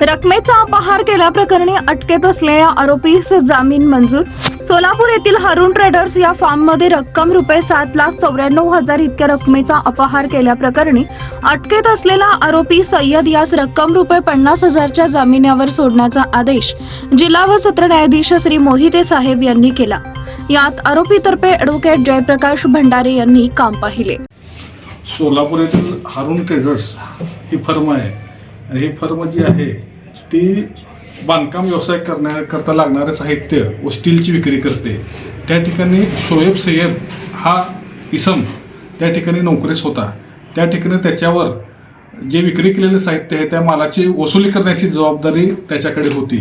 रकमेचा अपहार केल्याप्रकरणी अटकेत असलेल्या आरोपीस जामीन मंजूर. सोलापूर येथील हरुण ट्रेडर्स या फार्ममध्ये रक्कम रुपये 7,94,000 इतक्या रकमेचा अपहार केल्याप्रकरणी अटकेत असलेला आरोपी सय्यद यास रक्कम रुपये 50,000च्या जामिनावर सोडण्याचा आदेश जिल्हा व सत्र न्यायाधीश श्री मोहिते साहेब यांनी केला. यात आरोपीतर्फे ॲडव्होकेट जयप्रकाश भंडारे यांनी काम पाहिले. सोलापूर येथील हरुण ट्रेडर्स ही फर्म आहे आणि ही फर्म जी आहे ती बांधकाम व्यवसाय करण्याकरता लागणारे साहित्य व स्टीलची विक्री करते. त्या ठिकाणी शोएब सय्यद हा इसम त्या ठिकाणी नोकरीस होता. त्या ठिकाणी त्याच्यावर जे विक्री केलेले साहित्य आहे त्या मालाची वसुली करण्याची जबाबदारी त्याच्याकडे होती.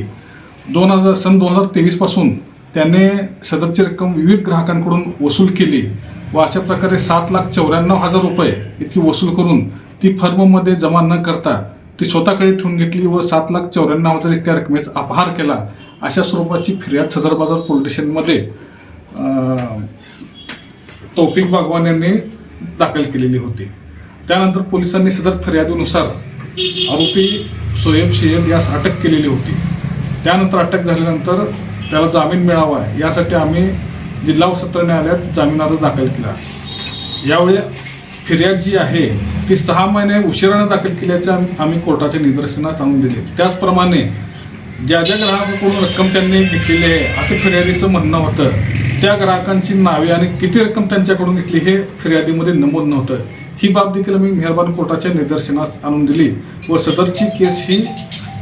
सन 2023 पासून त्याने सदरची रक्कम विविध ग्राहकांकडून वसूल केली व अशा प्रकारे 7,94,000 रुपये इतकी वसूल करून ती फर्ममध्ये जमा न करता ती स्वतःकडे ठेवून घेतली व 7,94,000 इतक्या रकमेचा अपहार केला अशा स्वरूपाची फिर्याद सदर बाजार पोलीस स्टेशनमध्ये तौफिक बागवान यांनी दाखल केलेली होती. त्यानंतर पोलिसांनी सदर फिर्यादीनुसार आरोपी शोएब सय्यद यास अटक केलेली होती. त्यानंतर अटक झाल्यानंतर त्याला जामीन मिळावा यासाठी आम्ही जिल्हा व सत्र न्यायालयात जामीन अर्ज दाखल केला. यावेळी फिर्याद जी आहे ती 6 महिने उशिराने दाखल केल्याचे आम्ही कोर्टाच्या निदर्शनास आणून दिले. त्याचप्रमाणे ज्या ज्या ग्राहकाकडून रक्कम त्यांनी घेतलेली आहे असं फिर्यादीचं म्हणणं होतं, त्या ग्राहकांची नावे आणि किती रक्कम त्यांच्याकडून घेतली हे फिर्यादीमध्ये नमूद नव्हतं. ही बाब देखील मी मेहरबान कोर्टाच्या निदर्शनास आणून दिली व सदरची केस ही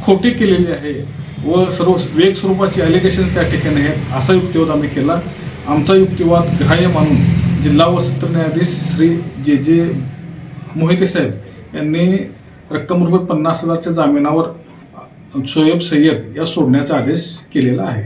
खोटी केलेली आहे व सर्व वेग स्वरूपाची ॲलिगेशन त्या ठिकाणी आहेत असा युक्तिवाद आम्ही केला. आमचा युक्तिवाद ग्राह्य मानून जिल्हा व सत्र न्यायाधीश श्री जे मोहिते साहेब यांनी रक्कम रुपये 50,000च्या जामिनावर शोएब सय्यद या सोडण्याचा आदेश केलेला आहे.